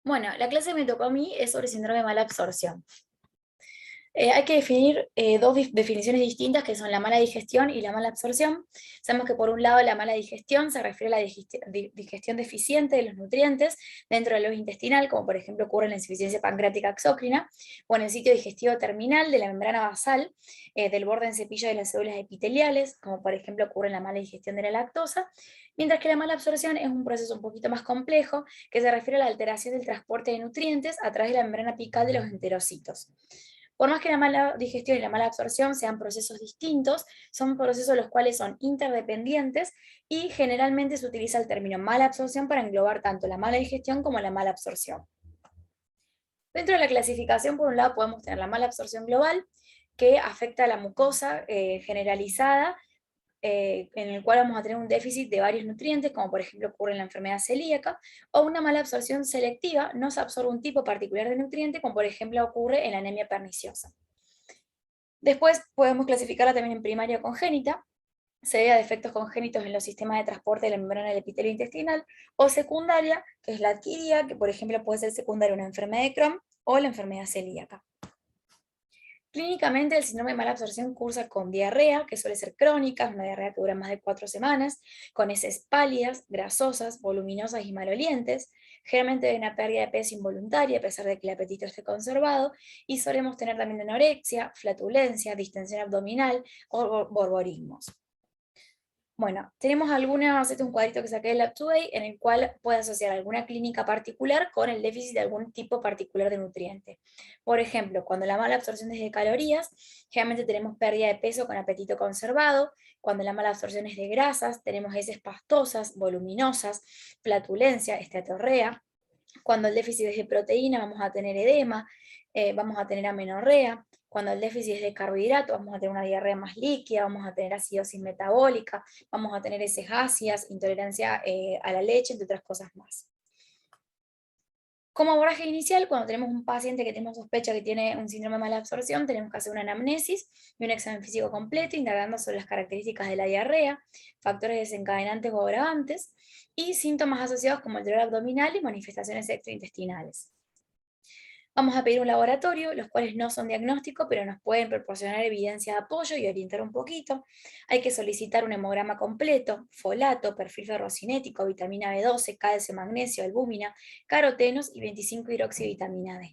Bueno, la clase que me tocó a mí es sobre síndrome de mala absorción. Hay que definir dos definiciones distintas que son la mala digestión y la mala absorción. Sabemos que por un lado la mala digestión se refiere a la digestión deficiente de los nutrientes dentro del lobo intestinal, como por ejemplo ocurre en la insuficiencia pancreática exócrina, o en el sitio digestivo terminal de la membrana basal del borde en cepillo de las células epiteliales, como por ejemplo ocurre en la mala digestión de la lactosa, mientras que la mala absorción es un proceso un poquito más complejo que se refiere a la alteración del transporte de nutrientes a través de la membrana apical de los enterocitos. Por más que la mala digestión y la mala absorción sean procesos distintos, son procesos los cuales son interdependientes y generalmente se utiliza el término mala absorción para englobar tanto la mala digestión como la mala absorción. Dentro de la clasificación, por un lado, podemos tener la mala absorción global, que afecta a la mucosa generalizada, en el cual vamos a tener un déficit de varios nutrientes, como por ejemplo ocurre en la enfermedad celíaca, o una mala absorción selectiva, no se absorbe un tipo particular de nutriente, como por ejemplo ocurre en la anemia perniciosa. Después podemos clasificarla también en primaria congénita, se debe a defectos congénitos en los sistemas de transporte de la membrana del epitelio intestinal, o secundaria, que es la adquirida, que por ejemplo puede ser secundaria a una enfermedad de Crohn o la enfermedad celíaca. Clínicamente, el síndrome de mala absorción cursa con diarrea, que suele ser crónica, una diarrea que dura más de 4 semanas, con heces pálidas, grasosas, voluminosas y malolientes. Generalmente hay una pérdida de peso involuntaria, a pesar de que el apetito esté conservado, y solemos tener también anorexia, flatulencia, distensión abdominal o borborismos. Bueno, tenemos algunas, este es un cuadrito que saqué del UpToDate, en el cual puede asociar alguna clínica particular con el déficit de algún tipo particular de nutriente. Por ejemplo, cuando la mala absorción es de calorías, generalmente tenemos pérdida de peso con apetito conservado. Cuando la mala absorción es de grasas, tenemos heces pastosas, voluminosas, flatulencia, esteatorrea. Cuando el déficit es de proteína, vamos a tener edema, vamos a tener amenorrea. Cuando el déficit es de carbohidrato, vamos a tener una diarrea más líquida, vamos a tener acidosis metabólica, vamos a tener heces ácidas, intolerancia a la leche, entre otras cosas más. Como abordaje inicial, cuando tenemos un paciente que tenemos sospecha que tiene un síndrome de mala absorción, tenemos que hacer una anamnesis y un examen físico completo, indagando sobre las características de la diarrea, factores desencadenantes o agravantes, y síntomas asociados como el dolor abdominal y manifestaciones extraintestinales. Vamos a pedir un laboratorio, los cuales no son diagnósticos, pero nos pueden proporcionar evidencia de apoyo y orientar un poquito. Hay que solicitar un hemograma completo, folato, perfil ferrocinético, vitamina B12, calcio, magnesio, albúmina, carotenos y 25-hidroxivitamina D.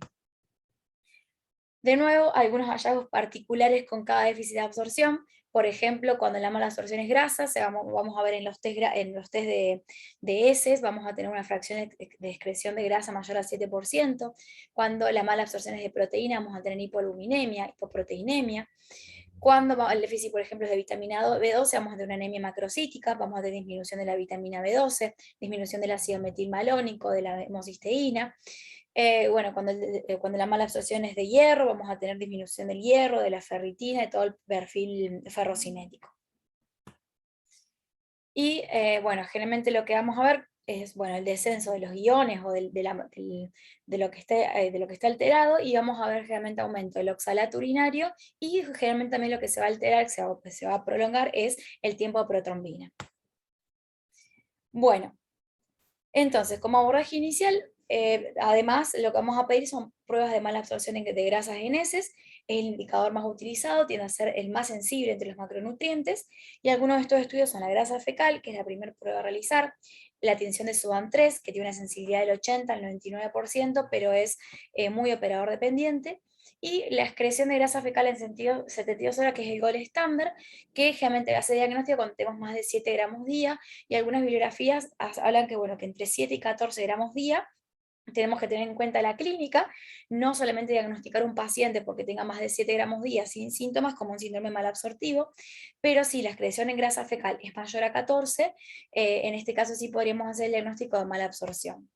De nuevo, algunos hallazgos particulares con cada déficit de absorción. Por ejemplo, cuando la mala absorción es grasa, vamos a ver en los test, de heces, vamos a tener una fracción de excreción de grasa mayor al 7%. Cuando la mala absorción es de proteína, vamos a tener hipoalbuminemia, hipoproteinemia. Cuando el déficit, por ejemplo, es de vitamina B12, vamos a tener una anemia macrocítica, vamos a tener disminución de la vitamina B12, disminución del ácido metilmalónico, de la hemocisteína. Bueno, cuando la mala absorción es de hierro, vamos a tener disminución del hierro, de la ferritina, de todo el perfil ferrocinético. Y bueno, generalmente lo que vamos a ver es bueno, el descenso de los iones o de lo que está alterado, y vamos a ver generalmente aumento del oxalato urinario, y generalmente también lo que se va a alterar, se va a prolongar, es el tiempo de protrombina. Bueno, entonces, como abordaje inicial, además lo que vamos a pedir son pruebas de mala absorción de grasas en heces. Es el indicador más utilizado, tiende a ser el más sensible entre los macronutrientes, y algunos de estos estudios son la grasa fecal, que es la primera prueba a realizar, la tinción de Sudan 3, que tiene una sensibilidad del 80 al 99%, pero es muy operador dependiente, y la excreción de grasa fecal en sentido 72 horas, que es el gold estándar, que generalmente hace diagnóstico cuando tenemos más de 7 gramos día, y algunas bibliografías hablan que, bueno, que entre 7 y 14 gramos día tenemos que tener en cuenta la clínica, no solamente diagnosticar un paciente porque tenga más de 7 gramos día sin síntomas, como un síndrome malabsortivo, pero si la excreción en grasa fecal es mayor a 14, en este caso sí podríamos hacer el diagnóstico de malabsorción.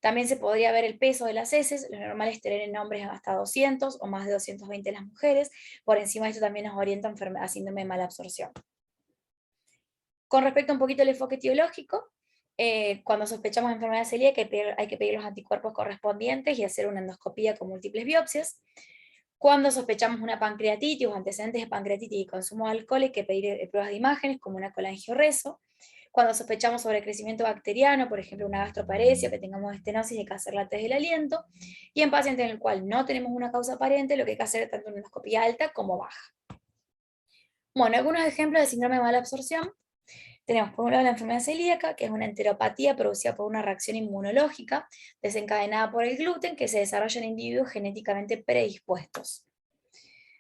También se podría ver el peso de las heces, lo normal es tener en hombres hasta 200 o más de 220 en las mujeres, por encima de esto también nos orienta a síndrome de malabsorción. Con respecto a un poquito al enfoque etiológico, cuando sospechamos enfermedad celíaca hay que pedir los anticuerpos correspondientes y hacer una endoscopía con múltiples biopsias. Cuando sospechamos una pancreatitis o antecedentes de pancreatitis y consumo de alcohol, hay que pedir pruebas de imágenes como una colangioreso. Cuando sospechamos sobre crecimiento bacteriano, por ejemplo una gastroparesia, que tengamos estenosis, hay que hacer la test del aliento. Y en pacientes en el cual no tenemos una causa aparente, lo que hay que hacer es tanto una endoscopía alta como baja. Bueno, algunos ejemplos de síndrome de mala absorción. Tenemos por un lado la enfermedad celíaca, que es una enteropatía producida por una reacción inmunológica desencadenada por el gluten que se desarrolla en individuos genéticamente predispuestos.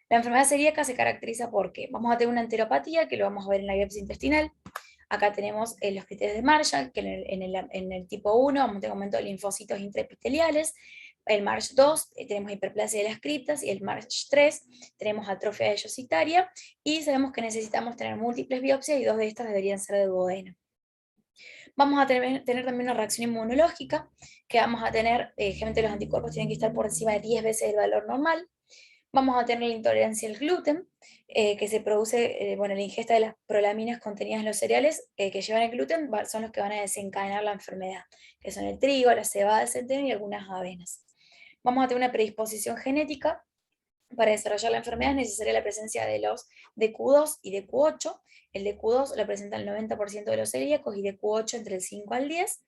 La enfermedad celíaca se caracteriza porque vamos a tener una enteropatía, que lo vamos a ver en la biopsia intestinal. Acá tenemos los criterios de Marshall, que en el tipo 1 vamos a tener aumento de linfocitos intraepiteliales. El MARCH 2 tenemos hiperplasia de las criptas, y el MARCH 3 tenemos atrofia velocitaria, y sabemos que necesitamos tener múltiples biopsias, y 2 de estas deberían ser de duodeno. Vamos a tener también una reacción inmunológica, que vamos a tener, generalmente los anticuerpos tienen que estar por encima de 10 veces el valor normal. Vamos a tener la intolerancia al gluten, que se produce, la ingesta de las prolaminas contenidas en los cereales que llevan el gluten, son los que van a desencadenar la enfermedad, que son el trigo, la cebada, el centeno y algunas avenas. Vamos a tener una predisposición genética. Para desarrollar la enfermedad es necesaria la presencia de los DQ2 y DQ8. El DQ2 lo presenta el 90% de los celíacos y DQ8 entre el 5 al 10.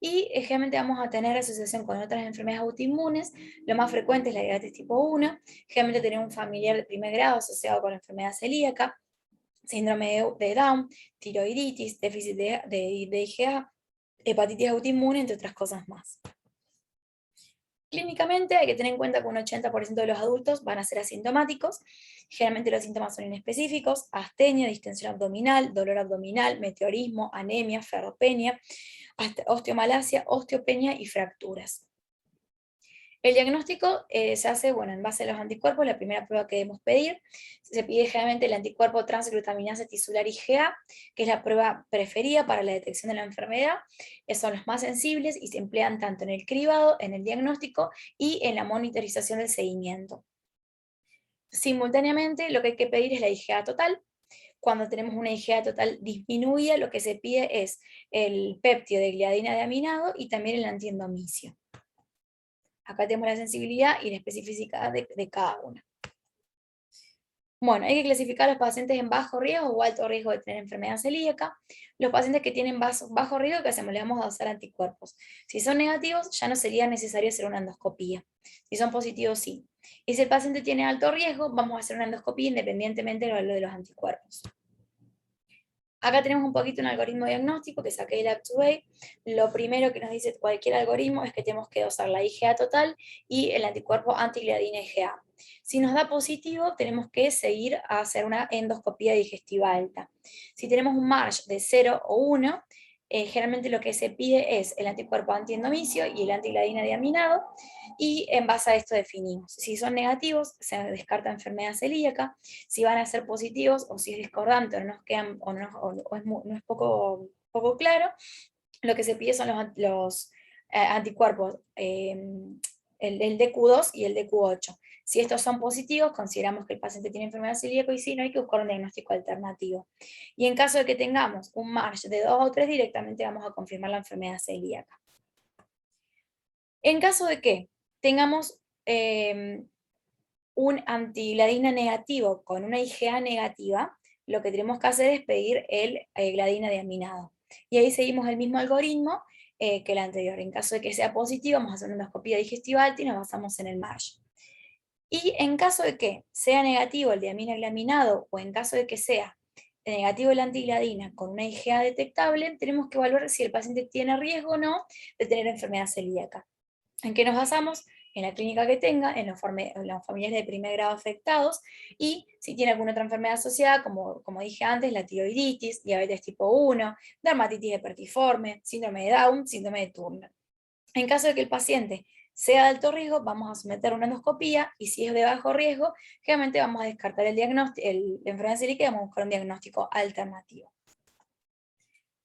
Y generalmente vamos a tener asociación con otras enfermedades autoinmunes. Lo más frecuente es la diabetes tipo 1. Generalmente tenemos un familiar de primer grado asociado con la enfermedad celíaca, síndrome de Down, tiroiditis, déficit de IgA, hepatitis autoinmune, entre otras cosas más. Clínicamente hay que tener en cuenta que un 80% de los adultos van a ser asintomáticos. Generalmente los síntomas son inespecíficos: astenia, distensión abdominal, dolor abdominal, meteorismo, anemia, ferropenia, osteomalacia, osteopenia y fracturas. El diagnóstico se hace en base a los anticuerpos. La primera prueba que debemos pedir, se pide generalmente el anticuerpo transglutaminasa tisular IgA, que es la prueba preferida para la detección de la enfermedad. Son los más sensibles y se emplean tanto en el cribado, en el diagnóstico y en la monitorización del seguimiento. Simultáneamente, lo que hay que pedir es la IgA total. Cuando tenemos una IgA total disminuida, lo que se pide es el péptido de gliadina de aminado y también el antiendomicio. Acá tenemos la sensibilidad y la especificidad de cada una. Bueno, hay que clasificar a los pacientes en bajo riesgo o alto riesgo de tener enfermedad celíaca. Los pacientes que tienen bajo riesgo, ¿qué hacemos? Le vamos a usar anticuerpos. Si son negativos, ya no sería necesario hacer una endoscopía. Si son positivos, sí. Y si el paciente tiene alto riesgo, vamos a hacer una endoscopía independientemente del valor de los anticuerpos. Acá tenemos un poquito un algoritmo diagnóstico que saqué del Act2A. Lo primero que nos dice cualquier algoritmo es que tenemos que dosar la IgA total y el anticuerpo antigliadina IgA. Si nos da positivo, tenemos que seguir a hacer una endoscopía digestiva alta. Si tenemos un MARCH de 0 o 1, generalmente lo que se pide es el anticuerpo antiendomicio y el antigliadina diaminado, y en base a esto definimos. Si son negativos, se descarta enfermedad celíaca. Si van a ser positivos, o si es discordante o no nos quedan, no es poco claro, lo que se pide son los anticuerpos, el DQ2 y el DQ8. Si estos son positivos, consideramos que el paciente tiene enfermedad celíaca, y si no, hay que buscar un diagnóstico alternativo. Y en caso de que tengamos un MARCH de 2 o 3, directamente vamos a confirmar la enfermedad celíaca. En caso de que tengamos un antigladina negativo con una IgA negativa, lo que tenemos que hacer es pedir el gladina diaminado. Y ahí seguimos el mismo algoritmo que el anterior. En caso de que sea positivo, vamos a hacer una endoscopía digestiva alta y nos basamos en el MARCH. Y en caso de que sea negativo el diaminoglaminado, o en caso de que sea negativo la antigladina con una IgA detectable, tenemos que evaluar si el paciente tiene riesgo o no de tener enfermedad celíaca. ¿En qué nos basamos? En la clínica que tenga, en los familiares de primer grado afectados, y si tiene alguna otra enfermedad asociada, como dije antes, la tiroiditis, diabetes tipo 1, dermatitis herpetiforme, síndrome de Down, síndrome de Turner. En caso de que el paciente sea de alto riesgo, vamos a someter una endoscopía, y si es de bajo riesgo, generalmente vamos a descartar la enfermedad celíaca y vamos a buscar un diagnóstico alternativo.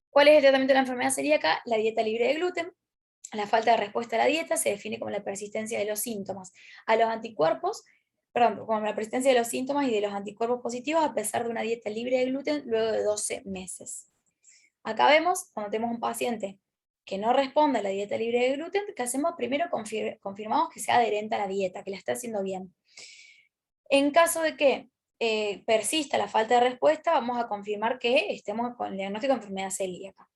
¿Cuál es el tratamiento de la enfermedad celíaca? La dieta libre de gluten. La falta de respuesta a la dieta se define como la persistencia de los síntomas a los anticuerpos, como la persistencia de los síntomas y de los anticuerpos positivos a pesar de una dieta libre de gluten luego de 12 meses. Acá vemos, cuando tenemos un paciente que no responde a la dieta libre de gluten, ¿qué hacemos? Primero confirmamos que sea adherente a la dieta, que la está haciendo bien. En caso de que persista la falta de respuesta, vamos a confirmar que estemos con el diagnóstico de enfermedad celíaca.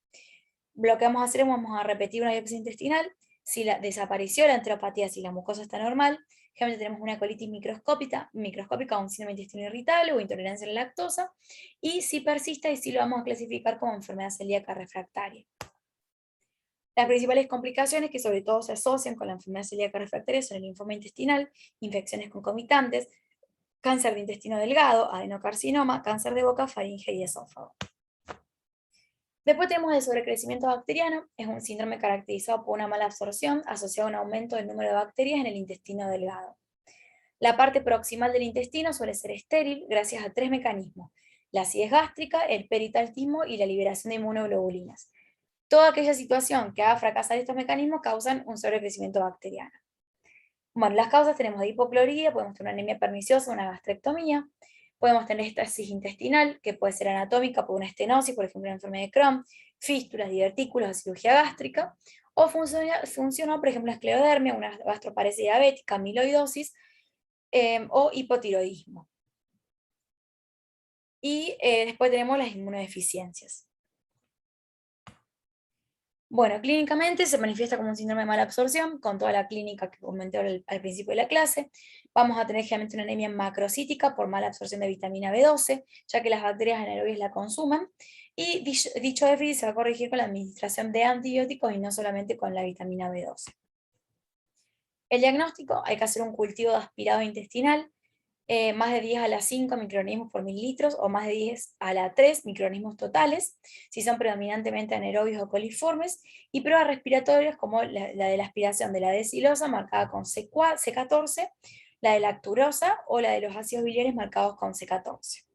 Lo que vamos a hacer es vamos a repetir una biopsia intestinal. Si desapareció la enteropatía, si la mucosa está normal, generalmente tenemos una colitis microscópica o un síndrome de intestino irritable o intolerancia a la lactosa, y si persiste, y si lo vamos a clasificar como enfermedad celíaca refractaria. Las principales complicaciones que sobre todo se asocian con la enfermedad celíaca refractaria son el linfoma intestinal, infecciones concomitantes, cáncer de intestino delgado, adenocarcinoma, cáncer de boca, faringe y esófago. Después tenemos el sobrecrecimiento bacteriano, es un síndrome caracterizado por una mala absorción asociado a un aumento del número de bacterias en el intestino delgado. La parte proximal del intestino suele ser estéril gracias a 3 mecanismos: la acidez gástrica, el peritaltismo y la liberación de inmunoglobulinas. Toda aquella situación que haga fracasar estos mecanismos causan un sobrecrecimiento bacteriano. Bueno, las causas tenemos de hipocloridria, podemos tener una anemia perniciosa, una gastrectomía, podemos tener estasis intestinal, que puede ser anatómica por una estenosis, por ejemplo, una enfermedad de Crohn, fístulas, divertículos o cirugía gástrica, o funciona, por ejemplo, esclerodermia, una gastroparesia diabética, amiloidosis o hipotiroidismo. Y después tenemos las inmunodeficiencias. Bueno, clínicamente se manifiesta como un síndrome de mala absorción, con toda la clínica que comenté al principio de la clase. Vamos a tener generalmente una anemia macrocítica por mala absorción de vitamina B12, ya que las bacterias anaerobias la consumen, y dicho déficit se va a corregir con la administración de antibióticos y no solamente con la vitamina B12. El diagnóstico: hay que hacer un cultivo de aspirado intestinal, más de 10 a la 5 microorganismos por mililitros o más de 10 a la 3 microorganismos totales, si son predominantemente anaerobios o coliformes, y pruebas respiratorias como la de la aspiración de la decilosa marcada con C14, la de lacturosa o la de los ácidos biliares marcados con C14.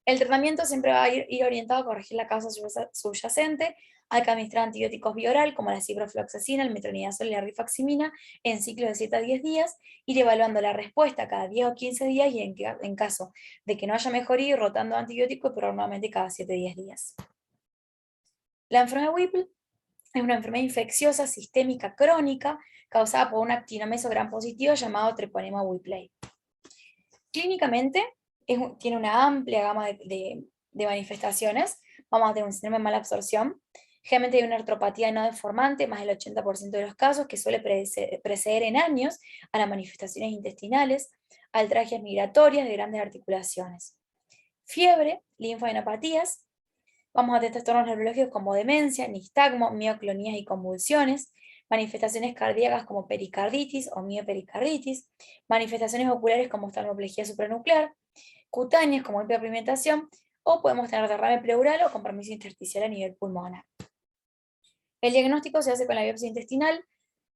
El tratamiento siempre va a ir orientado a corregir la causa subyacente. Hay que administrar antibióticos bioral como la ciprofloxacina, el metronidazol y la rifaximina en ciclos de 7 a 10 días, ir evaluando la respuesta cada 10 o 15 días y en caso de que no haya mejoría, ir rotando antibióticos, pero normalmente cada 7 o 10 días. La enfermedad Whipple es una enfermedad infecciosa sistémica crónica causada por un actinomyces gram positivo llamado Treponema whipplei. Clínicamente tiene una amplia gama de manifestaciones. Vamos a tener un síndrome de mala absorción, generalmente hay una artropatía no deformante, más del 80% de los casos, que suele preceder en años a las manifestaciones intestinales, altralgias migratorias de grandes articulaciones. Fiebre, linfadenopatías, vamos a tener trastornos neurológicos como demencia, nistagmo, mioclonías y convulsiones, manifestaciones cardíacas como pericarditis o miopericarditis, manifestaciones oculares como oftalmoplejía supranuclear, cutáneas como hiperpigmentación, o podemos tener derrame pleural o compromiso intersticial a nivel pulmonar. El diagnóstico se hace con la biopsia intestinal,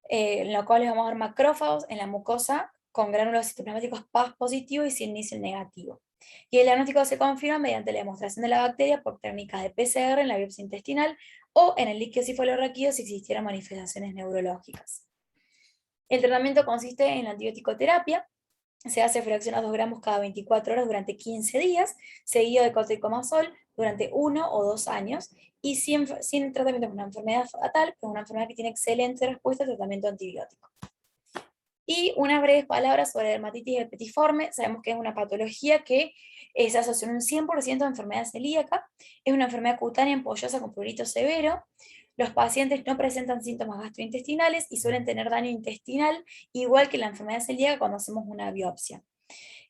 en la cual les vamos a dar macrófagos en la mucosa con gránulos citoplasmáticos Paz positivo y sin níquel negativo. Y el diagnóstico se confirma mediante la demostración de la bacteria por técnicas de PCR en la biopsia intestinal o en el líquido cefalorraquídeo si existieran manifestaciones neurológicas. El tratamiento consiste en la antibiótico-terapia. Se hace fracción a 2 gramos cada 24 horas durante 15 días, seguido de cotricomazol durante 1 o 2 años, y sin tratamiento de una enfermedad fatal, que es una enfermedad que tiene excelente respuesta al tratamiento antibiótico. Y unas breves palabras sobre dermatitis herpetiforme. Sabemos que es una patología que se asocia en un 100% a enfermedad celíaca. Es una enfermedad cutánea empollosa con prurito severo. Los pacientes no presentan síntomas gastrointestinales y suelen tener daño intestinal, igual que la enfermedad celíaca cuando hacemos una biopsia.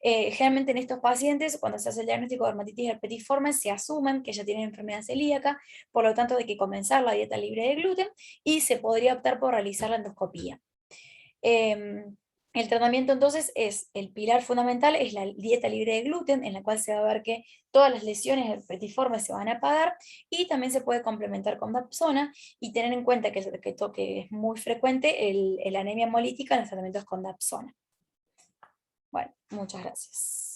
Generalmente en estos pacientes, cuando se hace el diagnóstico de dermatitis herpetiforme, se asumen que ya tienen enfermedad celíaca, por lo tanto hay que comenzar la dieta libre de gluten y se podría optar por realizar la endoscopía. El tratamiento entonces es, el pilar fundamental es la dieta libre de gluten, en la cual se va a ver que todas las lesiones herpetiformes se van a apagar, y también se puede complementar con Dapsona, y tener en cuenta que es muy frecuente la anemia hemolítica en los tratamientos con Dapsona. Bueno, muchas gracias.